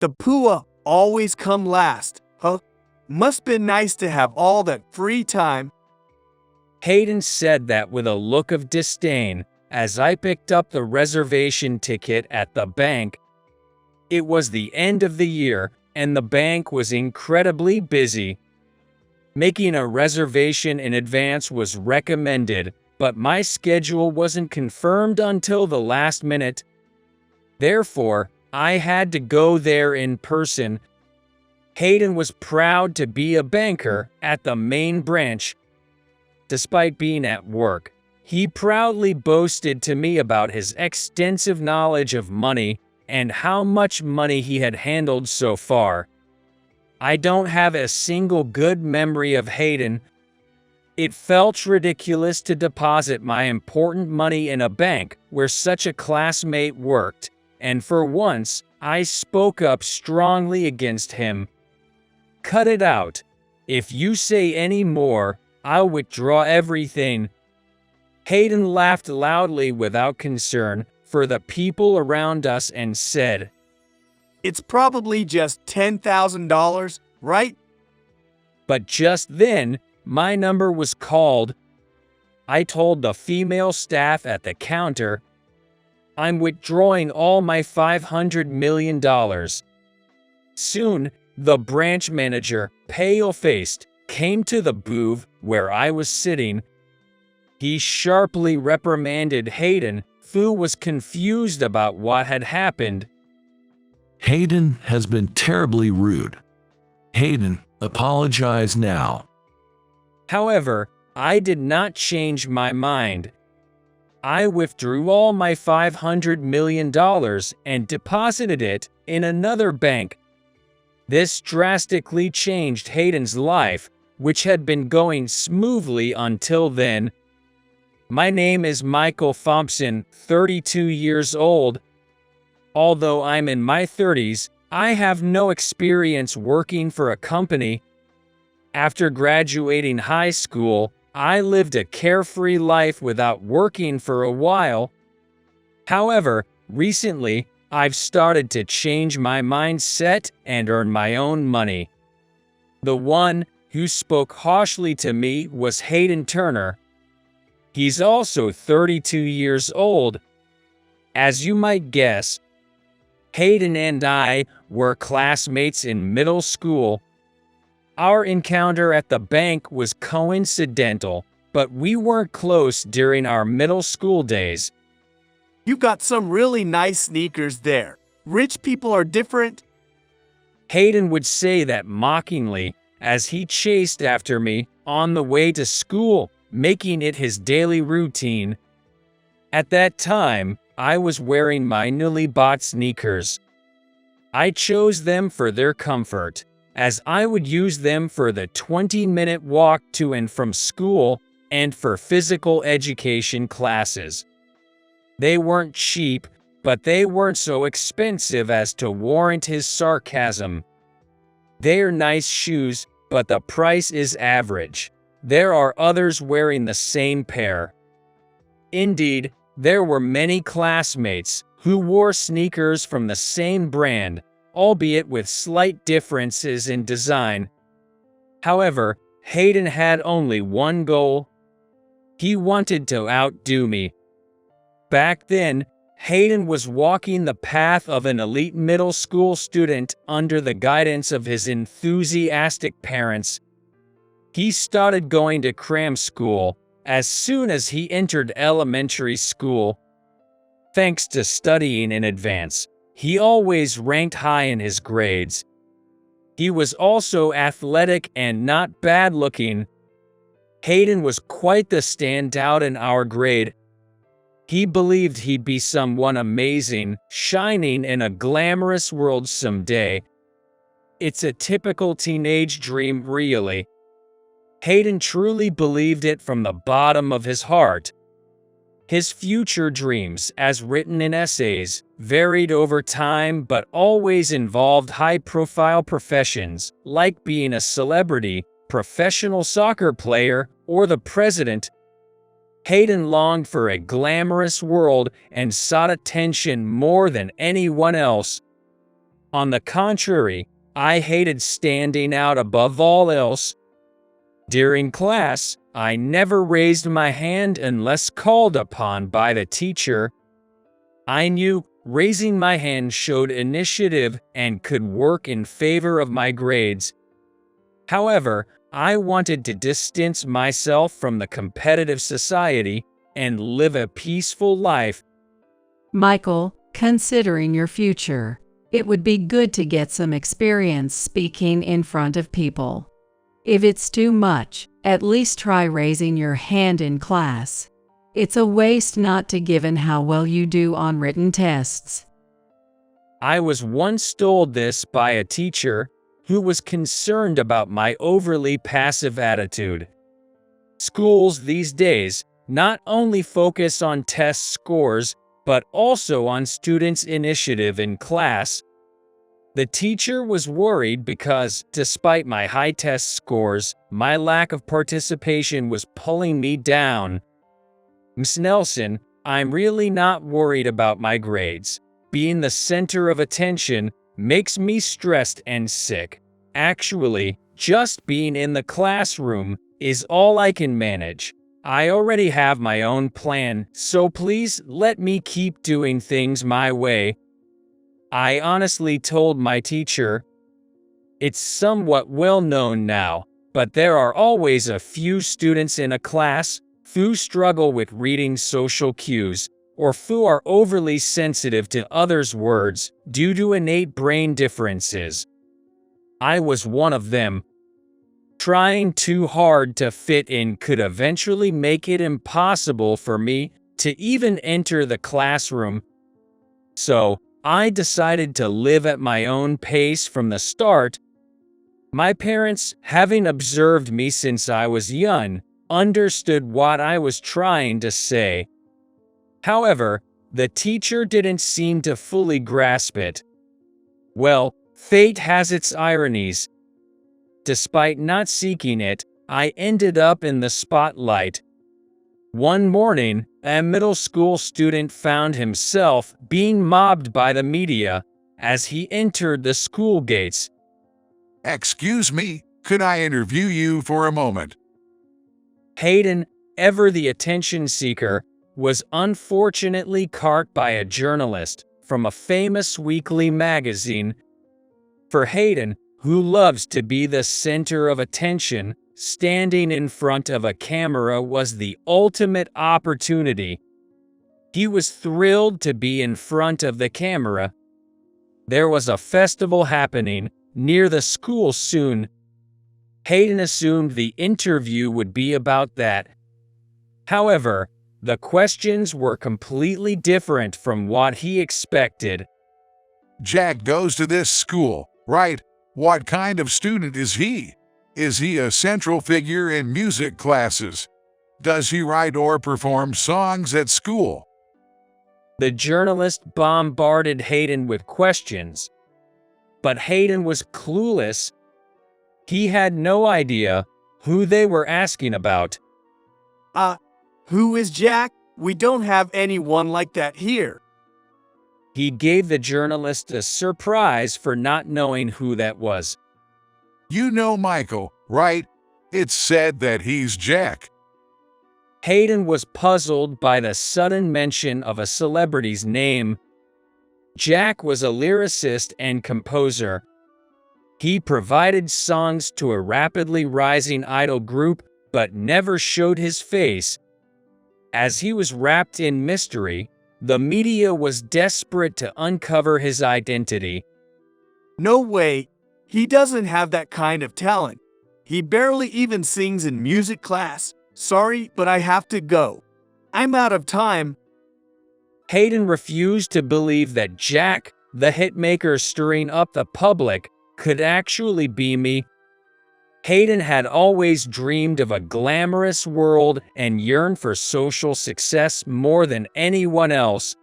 The pua always come last, huh? Must been nice to have all that free time. Hayden said that with a look of disdain as I picked up the reservation ticket at the bank. It was the end of the year, and the bank was incredibly busy. Making a reservation in advance was recommended, but my schedule wasn't confirmed until the last minute. Therefore, I had to go there in person. Hayden was proud to be a banker at the main branch. Despite being at work, he proudly boasted to me about his extensive knowledge of money and how much money he had handled so far. I don't have a single good memory of Hayden. It felt ridiculous to deposit my important money in a bank where such a classmate worked, and for once, I spoke up strongly against him. "Cut it out. If you say any more, I'll withdraw everything." Hayden laughed loudly without concern for the people around us and said, It's probably just $10,000, right? But just then, my number was called. I told the female staff at the counter, "I'm withdrawing all my $500 million. Soon, the branch manager, pale-faced, came to the booth where I was sitting. He sharply reprimanded Hayden, who was confused about what had happened. Hayden has been terribly rude. Hayden, apologize now. However, I did not change my mind. I withdrew all my $500 million and deposited it in another bank. This drastically changed Hayden's life, which had been going smoothly until then. My name is Michael Thompson, 32 years old. Although I'm in my 30s, I have no experience working for a company. After graduating high school, I lived a carefree life without working for a while. However, recently, I've started to change my mindset and earn my own money. The one who spoke harshly to me was Hayden Turner. He's also 32 years old. As you might guess, Hayden and I were classmates in middle school. Our encounter at the bank was coincidental, but we weren't close during our middle school days. You got some really nice sneakers there. Rich people are different. Hayden would say that mockingly as he chased after me on the way to school, making it his daily routine. At that time, I was wearing my newly bought sneakers. I chose them for their comfort, as I would use them for the 20-minute walk to and from school and for physical education classes. They weren't cheap, but they weren't so expensive as to warrant his sarcasm. They're nice shoes, but the price is average. There are others wearing the same pair. Indeed, there were many classmates who wore sneakers from the same brand, albeit with slight differences in design. However, Hayden had only one goal. He wanted to outdo me. Back then, Hayden was walking the path of an elite middle school student under the guidance of his enthusiastic parents. He started going to cram school as soon as he entered elementary school. Thanks to studying in advance, he always ranked high in his grades. He was also athletic and not bad-looking. Hayden was quite the standout in our grade. He believed he'd be someone amazing, shining in a glamorous world someday. It's a typical teenage dream, really. Hayden truly believed it from the bottom of his heart. His future dreams, as written in essays, varied over time but always involved high-profile professions, like being a celebrity, professional soccer player, or the president. Hayden longed for a glamorous world and sought attention more than anyone else. On the contrary, I hated standing out above all else. During class, I never raised my hand unless called upon by the teacher. I knew raising my hand showed initiative and could work in favor of my grades. However, I wanted to distance myself from the competitive society and live a peaceful life. Michael, considering your future, it would be good to get some experience speaking in front of people. If it's too much, at least try raising your hand in class. It's a waste not to given how well you do on written tests. I was once told this by a teacher who was concerned about my overly passive attitude. Schools these days not only focus on test scores, but also on students' initiative in class. The teacher was worried because, despite my high test scores, my lack of participation was pulling me down. Ms. Nelson, I'm really not worried about my grades. Being the center of attention makes me stressed and sick. Actually, just being in the classroom is all I can manage. I already have my own plan, so please let me keep doing things my way. I honestly told my teacher. It's somewhat well known now, but there are always a few students in a class who struggle with reading social cues, or who are overly sensitive to others' words due to innate brain differences. I was one of them. Trying too hard to fit in could eventually make it impossible for me to even enter the classroom. So, I decided to live at my own pace from the start. My parents, having observed me since I was young, understood what I was trying to say. However, the teacher didn't seem to fully grasp it. Well, fate has its ironies. Despite not seeking it, I ended up in the spotlight. One morning, a middle school student found himself being mobbed by the media as he entered the school gates. Excuse me, could I interview you for a moment? Hayden, ever the attention seeker, was unfortunately caught by a journalist from a famous weekly magazine. For Hayden, who loves to be the center of attention, standing in front of a camera was the ultimate opportunity. He was thrilled to be in front of the camera. There was a festival happening near the school soon. Hayden assumed the interview would be about that. However, the questions were completely different from what he expected. Jack goes to this school, right? What kind of student is he? Is he a central figure in music classes? Does he write or perform songs at school? The journalist bombarded Hayden with questions. But Hayden was clueless. He had no idea who they were asking about. Who is Jack? We don't have anyone like that here. He gave the journalist a surprise for not knowing who that was. You know Michael, right? It's said that he's Jack. Hayden was puzzled by the sudden mention of a celebrity's name. Jack was a lyricist and composer. He provided songs to a rapidly rising idol group, but never showed his face. As he was wrapped in mystery, the media was desperate to uncover his identity. No way. He doesn't have that kind of talent. He barely even sings in music class. Sorry, but I have to go. I'm out of time. Hayden refused to believe that Jack, the hitmaker stirring up the public, could actually be me. Hayden had always dreamed of a glamorous world and yearned for social success more than anyone else.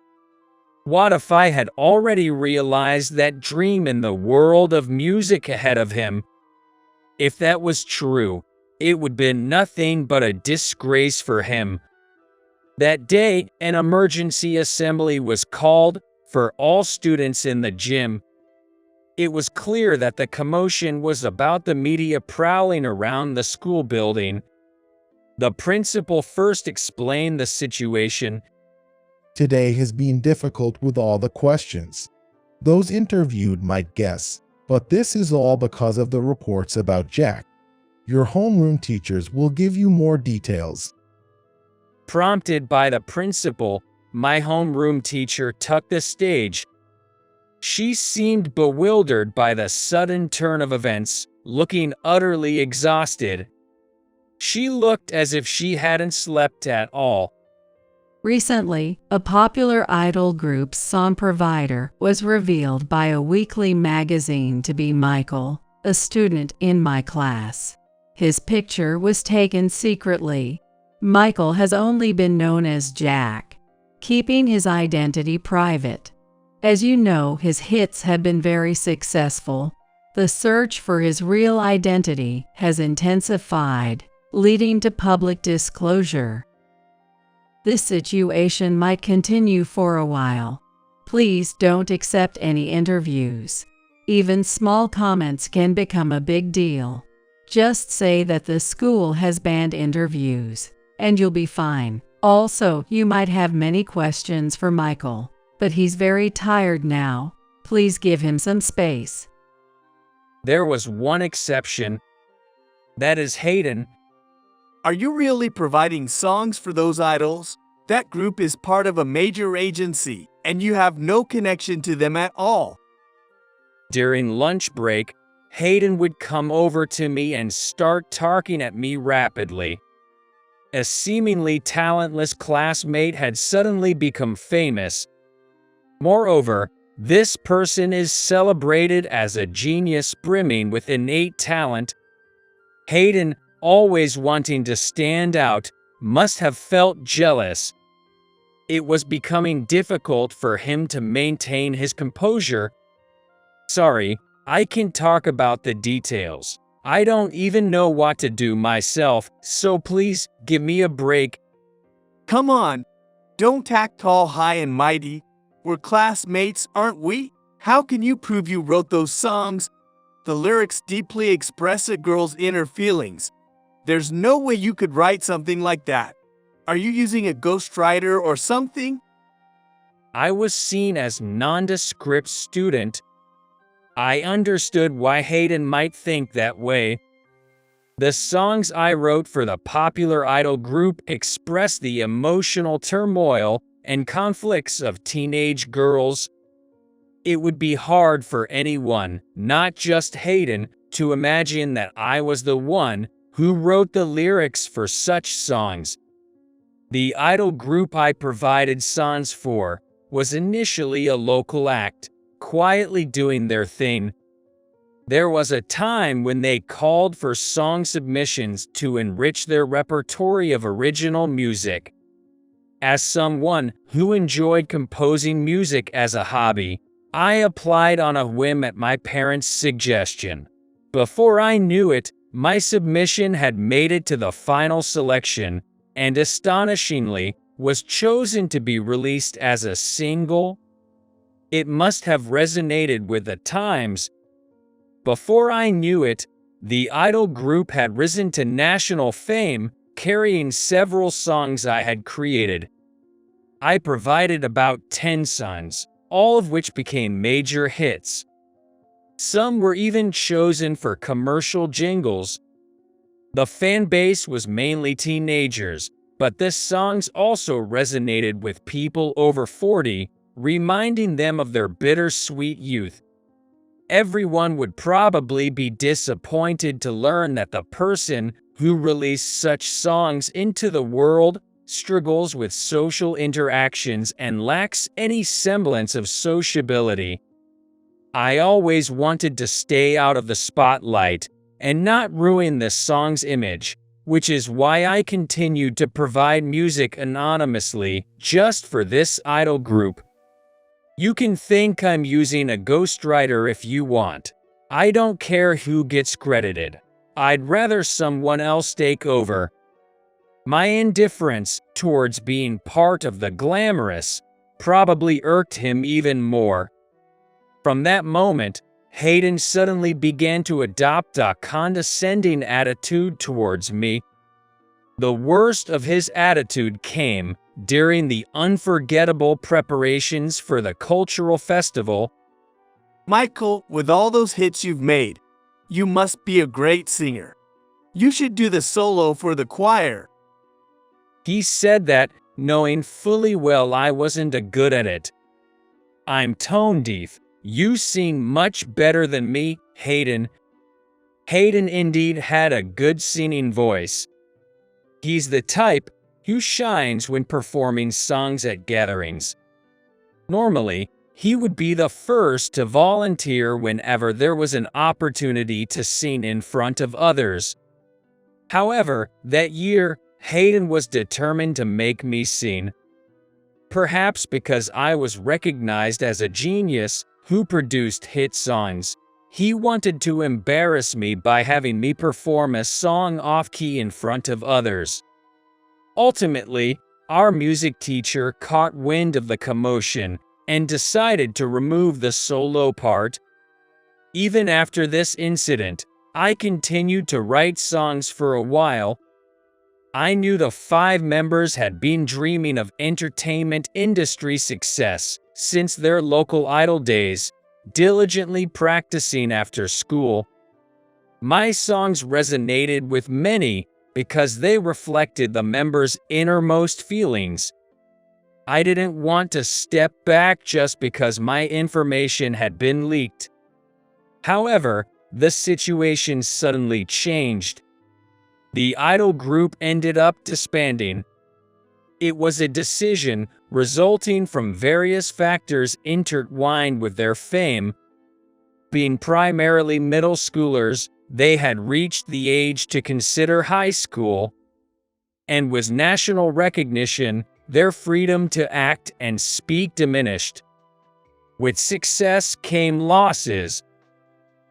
What if I had already realized that dream in the world of music ahead of him? If that was true, it would be nothing but a disgrace for him. That day, an emergency assembly was called for all students in the gym. It was clear that the commotion was about the media prowling around the school building. The principal first explained the situation. Today has been difficult with all the questions. Those interviewed might guess, but this is all because of the reports about Jack. Your homeroom teachers will give you more details. Prompted by the principal, my homeroom teacher took the stage. She seemed bewildered by the sudden turn of events, looking utterly exhausted. She looked as if she hadn't slept at all. Recently, a popular idol group's song provider was revealed by a weekly magazine to be Michael, a student in my class. His picture was taken secretly. Michael has only been known as Jack, keeping his identity private. As you know, his hits have been very successful. The search for his real identity has intensified, leading to public disclosure. This situation might continue for a while. Please don't accept any interviews. Even small comments can become a big deal. Just say that the school has banned interviews, and you'll be fine. Also, you might have many questions for Michael, but he's very tired now. Please give him some space. There was one exception. That is Hayden. Are you really providing songs for those idols? That group is part of a major agency, and you have no connection to them at all. During lunch break, Hayden would come over to me and start talking at me rapidly. A seemingly talentless classmate had suddenly become famous. Moreover, this person is celebrated as a genius brimming with innate talent. Hayden, always wanting to stand out, must have felt jealous. It was becoming difficult for him to maintain his composure. Sorry, I can talk about the details. I don't even know what to do myself, so please give me a break. Come on, don't act all high and mighty. We're classmates, aren't we? How can you prove you wrote those songs? The lyrics deeply express a girl's inner feelings. There's no way you could write something like that. Are you using a ghostwriter or something? I was seen as nondescript student. I understood why Hayden might think that way. The songs I wrote for the popular idol group express the emotional turmoil and conflicts of teenage girls. It would be hard for anyone, not just Hayden, to imagine that I was the one who wrote the lyrics for such songs. The idol group I provided songs for was initially a local act, quietly doing their thing. There was a time when they called for song submissions to enrich their repertoire of original music. As someone who enjoyed composing music as a hobby, I applied on a whim at my parents' suggestion. Before I knew it, my submission had made it to the final selection, and astonishingly, was chosen to be released as a single. It must have resonated with the times. Before I knew it, the idol group had risen to national fame, carrying several songs I had created. I provided about 10 songs, all of which became major hits. Some were even chosen for commercial jingles. The fan base was mainly teenagers, but the songs also resonated with people over 40, reminding them of their bittersweet youth. Everyone would probably be disappointed to learn that the person who released such songs into the world struggles with social interactions and lacks any semblance of sociability. I always wanted to stay out of the spotlight and not ruin the song's image, which is why I continued to provide music anonymously just for this idol group. You can think I'm using a ghostwriter if you want. I don't care who gets credited. I'd rather someone else take over. My indifference towards being part of the glamorous probably irked him even more. From that moment, Hayden suddenly began to adopt a condescending attitude towards me. The worst of his attitude came during the unforgettable preparations for the cultural festival. Michael, with all those hits you've made, you must be a great singer. You should do the solo for the choir. He said that, knowing fully well I wasn't good at it. I'm tone deaf. You sing much better than me, Hayden. Hayden indeed had a good singing voice. He's the type who shines when performing songs at gatherings. Normally, he would be the first to volunteer whenever there was an opportunity to sing in front of others. However, that year, Hayden was determined to make me sing. Perhaps because I was recognized as a genius who produced hit songs, he wanted to embarrass me by having me perform a song off-key in front of others. Ultimately, our music teacher caught wind of the commotion and decided to remove the solo part. Even after this incident, I continued to write songs for a while. I knew the 5 members had been dreaming of entertainment industry success since their local idol days, diligently practicing after school. My songs resonated with many because they reflected the members' innermost feelings. I didn't want to step back just because my information had been leaked. However, the situation suddenly changed. The idol group ended up disbanding. It was a decision resulting from various factors intertwined with their fame. Being primarily middle schoolers, they had reached the age to consider high school, and with national recognition, their freedom to act and speak diminished. With success came losses.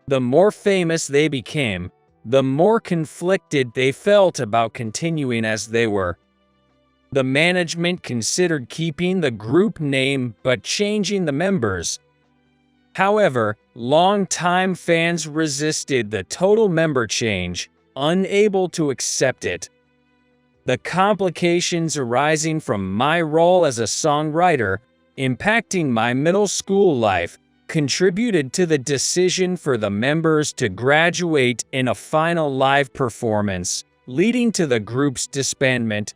The more famous they became, the more conflicted they felt about continuing as they were. The management considered keeping the group name but changing the members. However, longtime fans resisted the total member change, unable to accept it. The complications arising from my role as a songwriter, impacting my middle school life, contributed to the decision for the members to graduate in a final live performance, leading to the group's disbandment.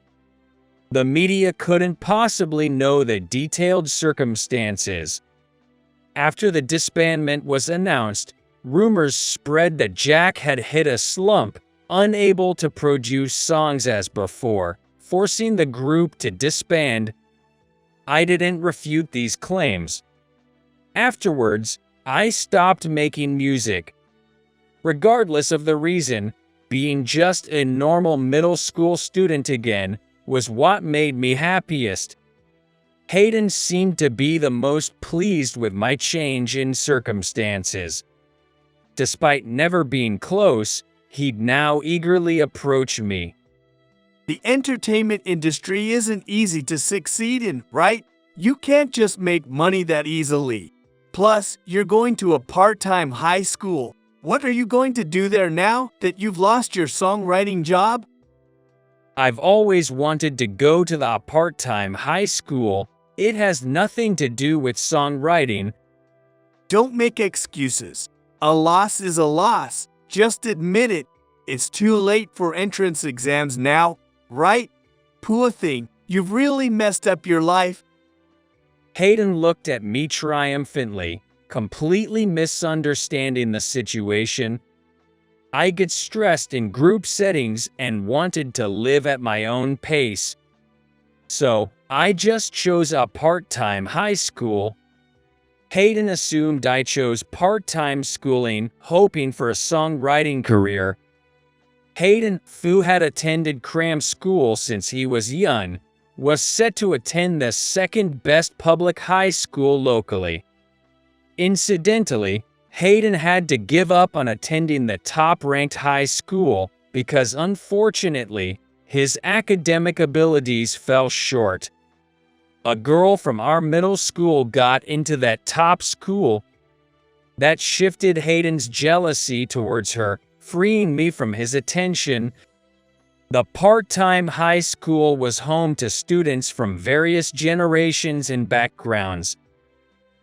The media couldn't possibly know the detailed circumstances. After the disbandment was announced, rumors spread that Jack had hit a slump, unable to produce songs as before, forcing the group to disband. I didn't refute these claims. Afterwards, I stopped making music. Regardless of the reason, being just a normal middle school student again was what made me happiest. Hayden seemed to be the most pleased with my change in circumstances. Despite never being close, he'd now eagerly approach me. The entertainment industry isn't easy to succeed in, right? You can't just make money that easily. Plus, you're going to a part-time high school. What are you going to do there now that you've lost your songwriting job? I've always wanted to go to the part-time high school. It has nothing to do with songwriting. Don't make excuses. A loss is a loss. Just admit it. It's too late for entrance exams now, right? Poor thing, you've really messed up your life. Hayden looked at me triumphantly, completely misunderstanding the situation. I get stressed in group settings and wanted to live at my own pace. So, I just chose a part-time high school. Hayden assumed I chose part-time schooling, hoping for a songwriting career. Hayden, who had attended cram school since he was young, was set to attend the second-best public high school locally. Incidentally, Hayden had to give up on attending the top-ranked high school because, unfortunately, his academic abilities fell short. A girl from our middle school got into that top school. That shifted Hayden's jealousy towards her, freeing me from his attention. The part-time high school was home to students from various generations and backgrounds.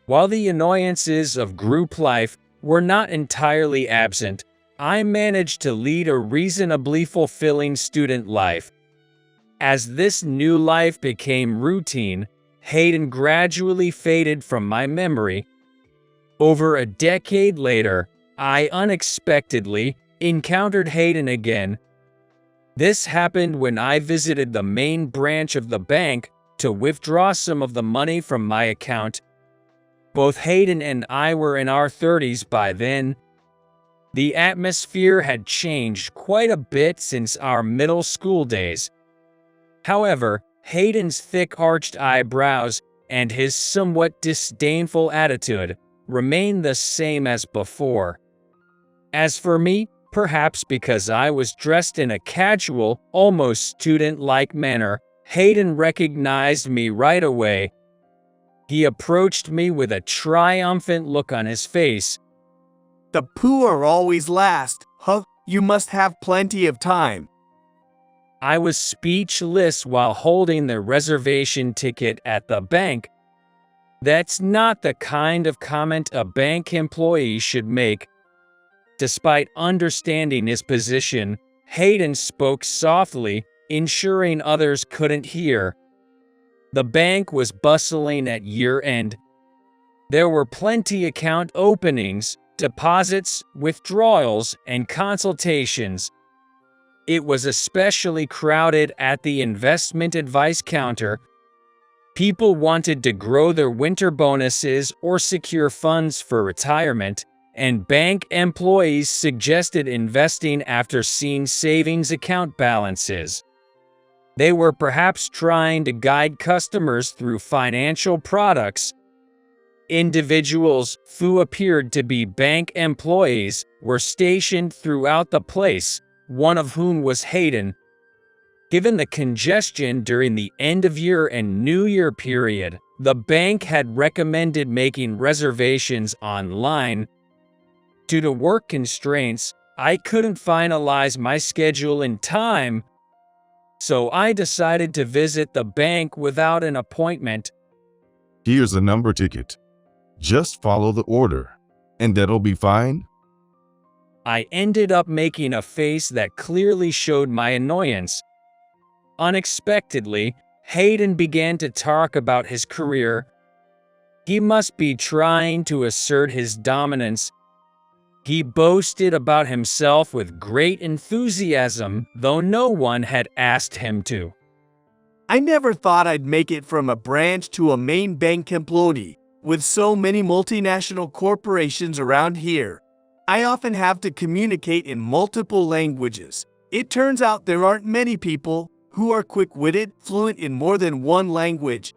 While the annoyances of group life were not entirely absent, I managed to lead a reasonably fulfilling student life. As this new life became routine, Hayden gradually faded from my memory. Over a decade later, I unexpectedly encountered Hayden again. This happened when I visited the main branch of the bank to withdraw some of the money from my account. Both Hayden and I were in our 30s by then. The atmosphere had changed quite a bit since our middle school days. However, Hayden's thick-arched eyebrows and his somewhat disdainful attitude remained the same as before. As for me, perhaps because I was dressed in a casual, almost student-like manner, Hayden recognized me right away. He approached me with a triumphant look on his face. The poor always last, huh? You must have plenty of time. I was speechless while holding the reservation ticket at the bank. That's not the kind of comment a bank employee should make. Despite understanding his position, Hayden spoke softly, ensuring others couldn't hear. The bank was bustling at year-end. There were plenty account openings, deposits, withdrawals, and consultations. It was especially crowded at the investment advice counter. People wanted to grow their winter bonuses or secure funds for retirement, and bank employees suggested investing after seeing savings account balances. They were perhaps trying to guide customers through financial products. Individuals who appeared to be bank employees were stationed throughout the place, one of whom was Hayden. Given the congestion during the end-of-year and New Year period, the bank had recommended making reservations online. Due to work constraints, I couldn't finalize my schedule in time, so I decided to visit the bank without an appointment. Here's a number ticket. Just follow the order, and that'll be fine. I ended up making a face that clearly showed my annoyance. Unexpectedly, Hayden began to talk about his career. He must be trying to assert his dominance. He boasted about himself with great enthusiasm, though no one had asked him to. I never thought I'd make it from a branch to a main bank employee. With so many multinational corporations around here, I often have to communicate in multiple languages. It turns out there aren't many people who are quick-witted, fluent in more than one language,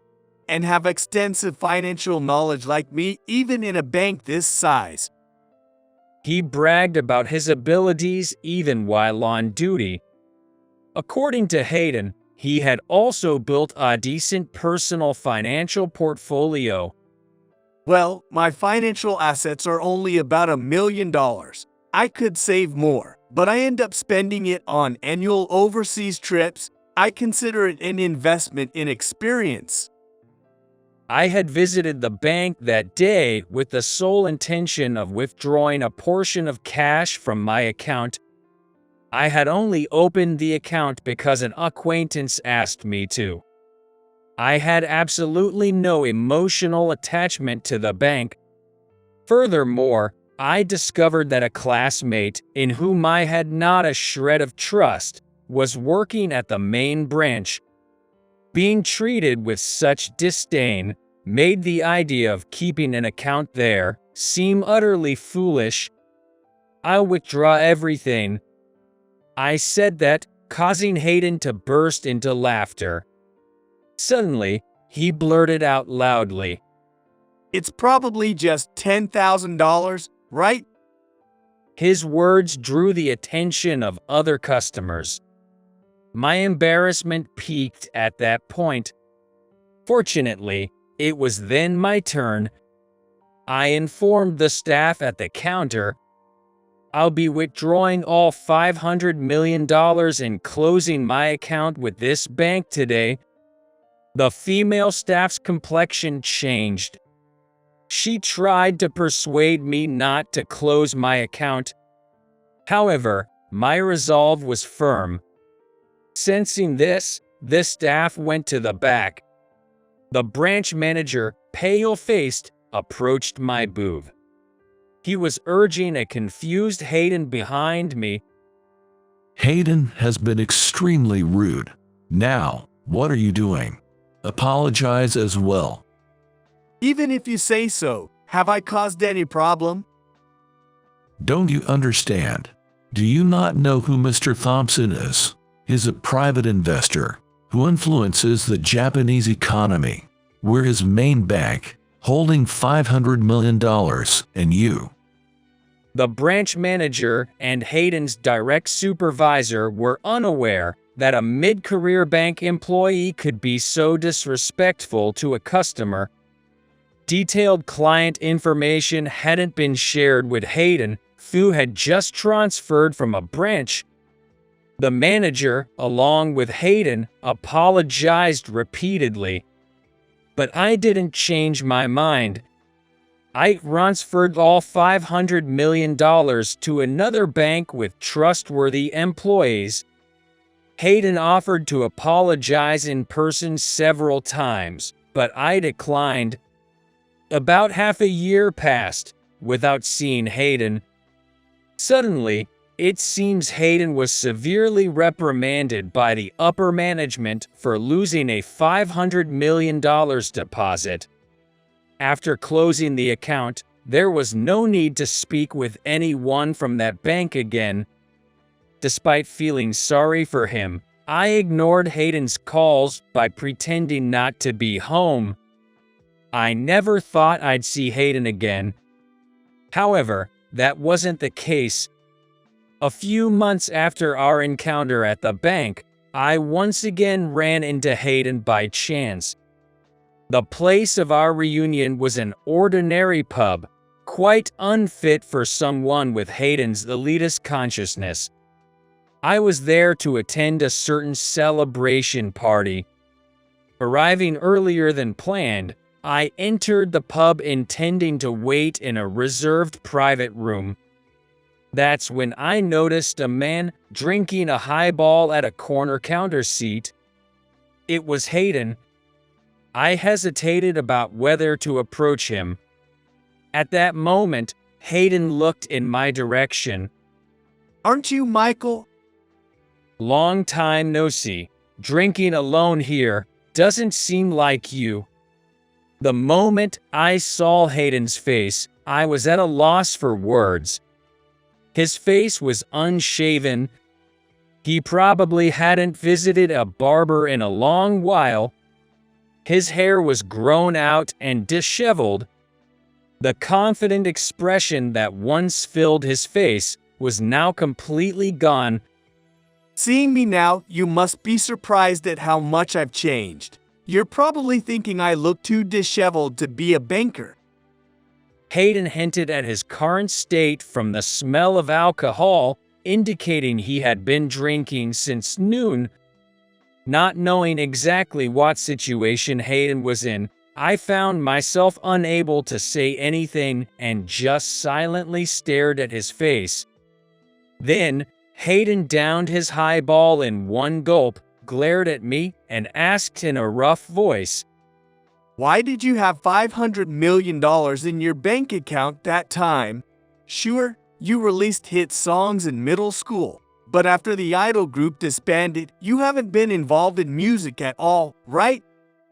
and have extensive financial knowledge like me, even in a bank this size. He bragged about his abilities even while on duty. According to Hayden, he had also built a decent personal financial portfolio. Well, my financial assets are only about $1 million. I could save more, but I end up spending it on annual overseas trips. I consider it an investment in experience. I had visited the bank that day with the sole intention of withdrawing a portion of cash from my account. I had only opened the account because an acquaintance asked me to. I had absolutely no emotional attachment to the bank. Furthermore, I discovered that a classmate, in whom I had not a shred of trust, was working at the main branch. Being treated with such disdain made the idea of keeping an account there seem utterly foolish. "I'll withdraw everything," I said that, causing Hayden to burst into laughter. Suddenly, he blurted out loudly, "It's probably just $10,000, right?" His words drew the attention of other customers. My embarrassment peaked at that point. Fortunately, it was then my turn. I informed the staff at the counter, "I'll be withdrawing all $500 million and closing my account with this bank today." The female staff's complexion changed. She tried to persuade me not to close my account. However, my resolve was firm. Sensing this, the staff went to the back. The branch manager, pale-faced, approached my booth. He was urging a confused Hayden behind me. Hayden has been extremely rude. Now, what are you doing? Apologize as well. Even if you say so, have I caused any problem? Don't you understand? Do you not know who Mr. Thompson is? He's a private investor who influences the Japanese economy. We're his main bank, holding $500 million, and you. The branch manager and Hayden's direct supervisor were unaware that a mid-career bank employee could be so disrespectful to a customer. Detailed client information hadn't been shared with Hayden, who had just transferred from a branch. The manager, along with Hayden, apologized repeatedly. But I didn't change my mind. I transferred all $500 million to another bank with trustworthy employees. Hayden offered to apologize in person several times, but I declined. About half a year passed without seeing Hayden. Suddenly, it seems Hayden was severely reprimanded by the upper management for losing a $500 million deposit. After closing the account, there was no need to speak with anyone from that bank again. Despite feeling sorry for him, I ignored Hayden's calls by pretending not to be home. I never thought I'd see Hayden again. However, that wasn't the case. A few months after our encounter at the bank, I once again ran into Hayden by chance. The place of our reunion was an ordinary pub, quite unfit for someone with Hayden's elitist consciousness. I was there to attend a certain celebration party. Arriving earlier than planned, I entered the pub intending to wait in a reserved private room. That's when I noticed a man drinking a highball at a corner counter seat. It was Hayden. I hesitated about whether to approach him. At that moment, Hayden looked in my direction. Aren't you Michael? Long time no see. Drinking alone here doesn't seem like you. The moment I saw Hayden's face, I was at a loss for words. His face was unshaven. He probably hadn't visited a barber in a long while. His hair was grown out and disheveled. The confident expression that once filled his face was now completely gone. Seeing me now, you must be surprised at how much I've changed. You're probably thinking I look too disheveled to be a banker. Hayden hinted at his current state from the smell of alcohol, indicating he had been drinking since noon. Not knowing exactly what situation Hayden was in, I found myself unable to say anything and just silently stared at his face. Then, Hayden downed his highball in one gulp, glared at me, and asked in a rough voice, "Why did you have $500 million in your bank account that time? Sure, you released hit songs in middle school, but after the idol group disbanded, you haven't been involved in music at all, right?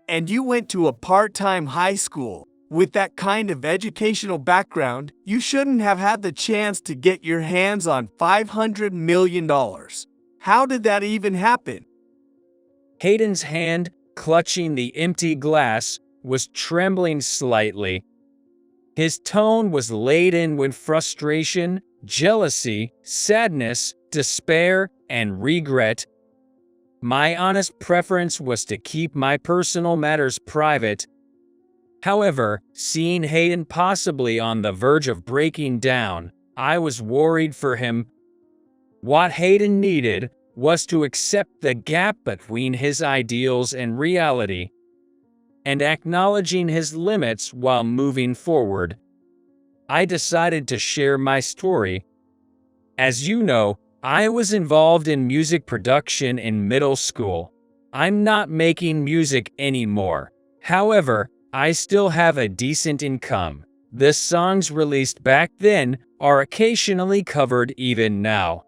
And you went to a part-time high school. With that kind of educational background, you shouldn't have had the chance to get your hands on $500 million. How did that even happen?" Hayden's hand, clutching the empty glass, was trembling slightly. His tone was laden with frustration, jealousy, sadness, despair, and regret. My honest preference was to keep my personal matters private. However, seeing Hayden possibly on the verge of breaking down, I was worried for him. What Hayden needed was to accept the gap between his ideals and reality, and acknowledging his limits while moving forward. I decided to share my story. As you know, I was involved in music production in middle school. I'm not making music anymore. However, I still have a decent income. The songs released back then are occasionally covered even now.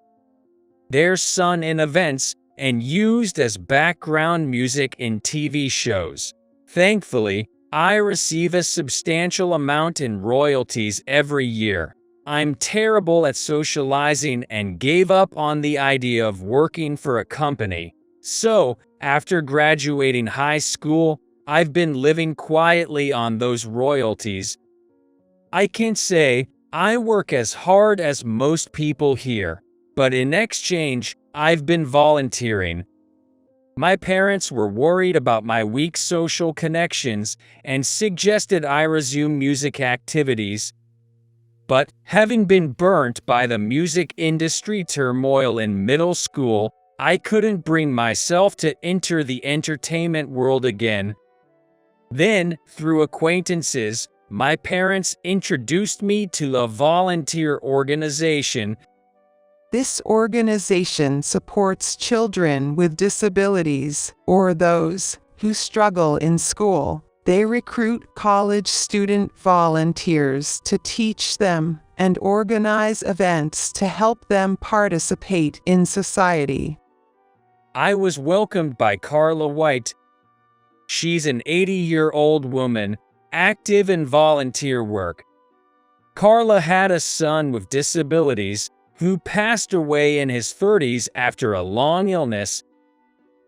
They're sung in events and used as background music in TV shows. Thankfully, I receive a substantial amount in royalties every year. I'm terrible at socializing and gave up on the idea of working for a company. So, after graduating high school, I've been living quietly on those royalties. I can say I work as hard as most people here, but in exchange, I've been volunteering. My parents were worried about my weak social connections and suggested I resume music activities. But having been burnt by the music industry turmoil in middle school, I couldn't bring myself to enter the entertainment world again. Then, through acquaintances, my parents introduced me to a volunteer organization. This organization supports children with disabilities or those who struggle in school. They recruit college student volunteers to teach them and organize events to help them participate in society. I was welcomed by Carla White. She's an 80-year-old woman, active in volunteer work. Carla had a son with disabilities who passed away in his 30s after a long illness.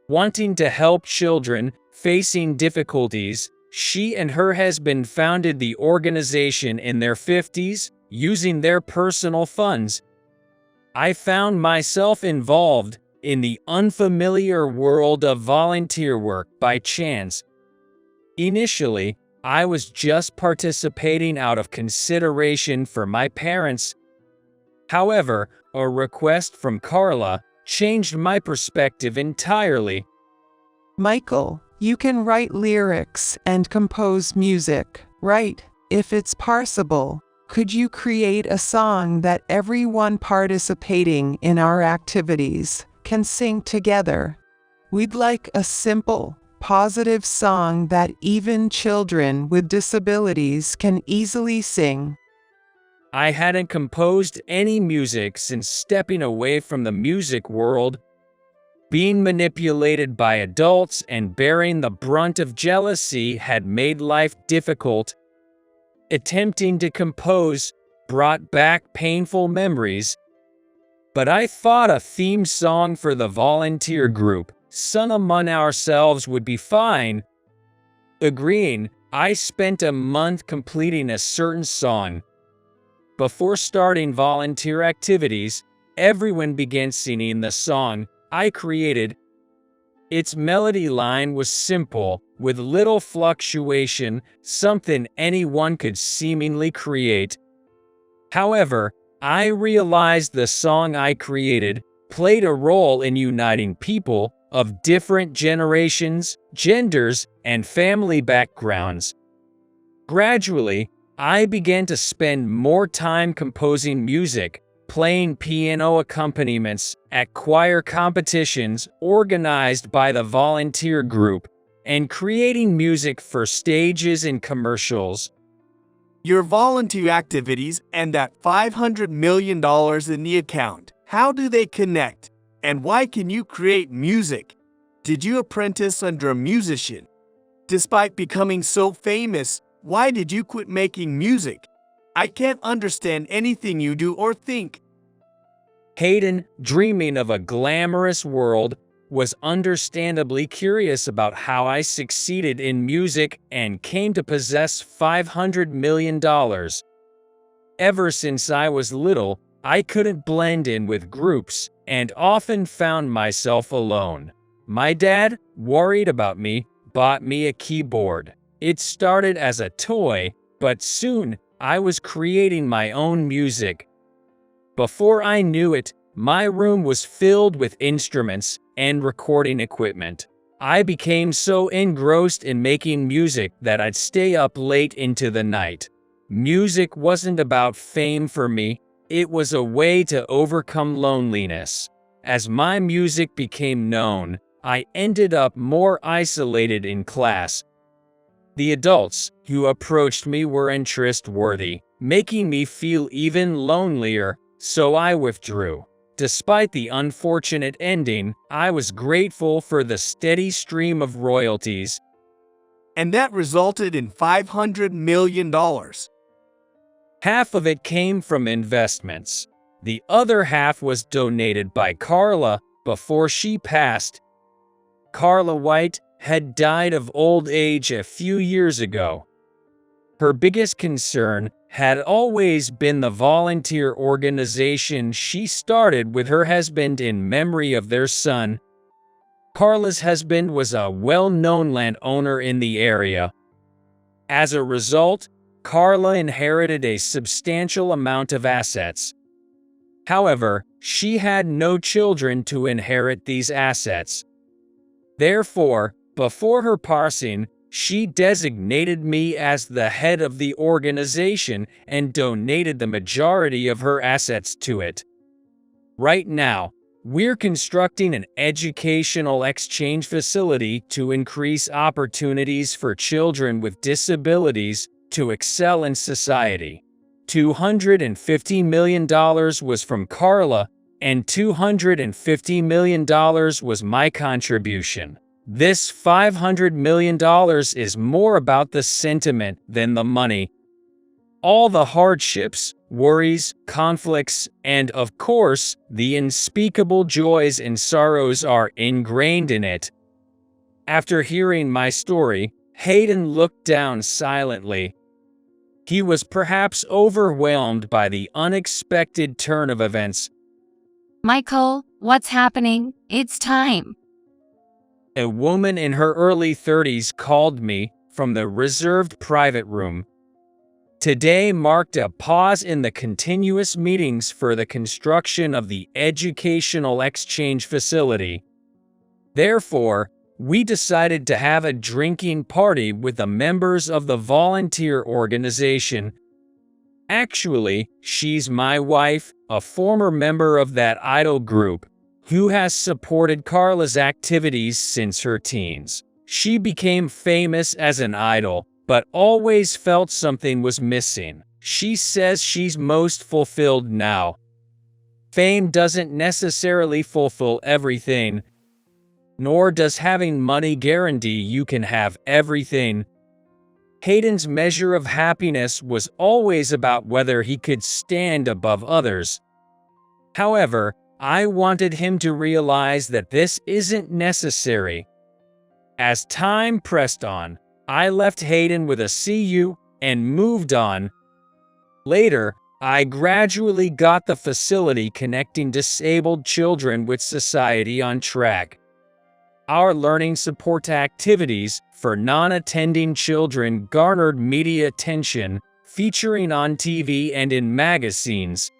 Wanting to help children facing difficulties, she and her husband founded the organization in their 50s, using their personal funds. I found myself involved in the unfamiliar world of volunteer work by chance. Initially, I was just participating out of consideration for my parents. However, a request from Carla changed my perspective entirely. Michael, you can write lyrics and compose music, right? If it's possible, could you create a song that everyone participating in our activities can sing together? We'd like a simple, positive song that even children with disabilities can easily sing. I hadn't composed any music since stepping away from the music world. Being manipulated by adults and bearing the brunt of jealousy had made life difficult. Attempting to compose brought back painful memories. But I thought a theme song for the volunteer group, sung among ourselves, would be fine. Agreeing, I spent a month completing a certain song. Before starting volunteer activities, everyone began singing the song I created. Its melody line was simple, with little fluctuation, something anyone could seemingly create. However, I realized the song I created played a role in uniting people of different generations, genders, and family backgrounds. Gradually, I began to spend more time composing music, playing piano accompaniments at choir competitions organized by the volunteer group, and creating music for stages and commercials. Your volunteer activities and that $500 million in the account, how do they connect? And why can you create music? Did you apprentice under a musician? Despite becoming so famous, why did you quit making music? I can't understand anything you do or think. Hayden, dreaming of a glamorous world, was understandably curious about how I succeeded in music and came to possess $500 million. Ever since I was little, I couldn't blend in with groups and often found myself alone. My dad, worried about me, bought me a keyboard. It started as a toy, but soon I was creating my own music. Before I knew it, my room was filled with instruments and recording equipment. I became so engrossed in making music that I'd stay up late into the night. Music wasn't about fame for me, it was a way to overcome loneliness. As my music became known, I ended up more isolated in class. The adults who approached me were interest-worthy, making me feel even lonelier, so I withdrew. Despite the unfortunate ending, I was grateful for the steady stream of royalties. And that resulted in $500 million. Half of it came from investments. The other half was donated by Carla before she passed. Carla White had died of old age a few years ago. Her biggest concern had always been the volunteer organization she started with her husband in memory of their son. Carla's husband was a well-known landowner in the area. As a result, Carla inherited a substantial amount of assets. However, she had no children to inherit these assets. Therefore, before her passing, she designated me as the head of the organization and donated the majority of her assets to it. Right now, we're constructing an educational exchange facility to increase opportunities for children with disabilities to excel in society. $250 million was from Carla, and $250 million was my contribution. This $500 million is more about the sentiment than the money. All the hardships, worries, conflicts, and of course, the unspeakable joys and sorrows are ingrained in it. After hearing my story, Hayden looked down silently. He was perhaps overwhelmed by the unexpected turn of events. Michael, what's happening? It's time. A woman in her early 30s called me from the reserved private room. Today marked a pause in the continuous meetings for the construction of the educational exchange facility. Therefore, we decided to have a drinking party with the members of the volunteer organization. Actually, she's my wife, a former member of that idol group, who has supported Carla's activities since her teens. She became famous as an idol, but always felt something was missing. She says she's most fulfilled now. Fame doesn't necessarily fulfill everything, nor does having money guarantee you can have everything. Hayden's measure of happiness was always about whether he could stand above others. However, I wanted him to realize that this isn't necessary. As time pressed on, I left Hayden with a "see you" and moved on. Later, I gradually got the facility connecting disabled children with society on track. Our learning support activities for non-attending children garnered media attention, featuring on TV and in magazines.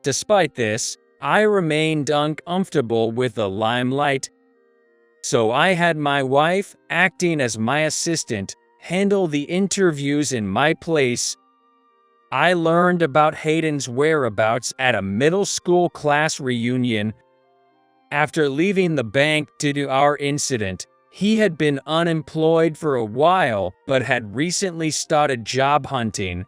Despite this, I remained uncomfortable with the limelight. So I had my wife, acting as my assistant, handle the interviews in my place. I learned about Hayden's whereabouts at a middle school class reunion. After leaving the bank due to our incident, he had been unemployed for a while but had recently started job hunting.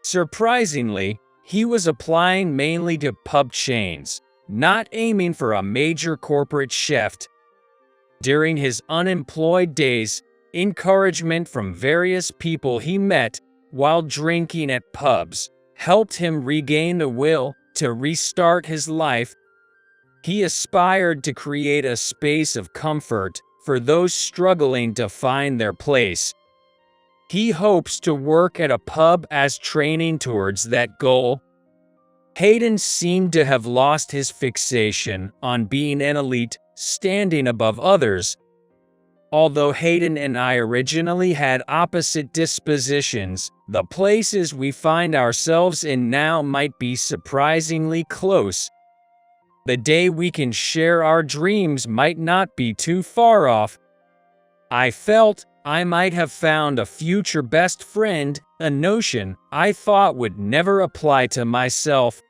Surprisingly, he was applying mainly to pub chains, not aiming for a major corporate shift. During his unemployed days, encouragement from various people he met while drinking at pubs helped him regain the will to restart his life. He aspired to create a space of comfort for those struggling to find their place. He hopes to work at a pub as training towards that goal. Hayden seemed to have lost his fixation on being an elite, standing above others. Although Hayden and I originally had opposite dispositions, the places we find ourselves in now might be surprisingly close. The day we can share our dreams might not be too far off. I felt I might have found a future best friend, a notion I thought would never apply to myself.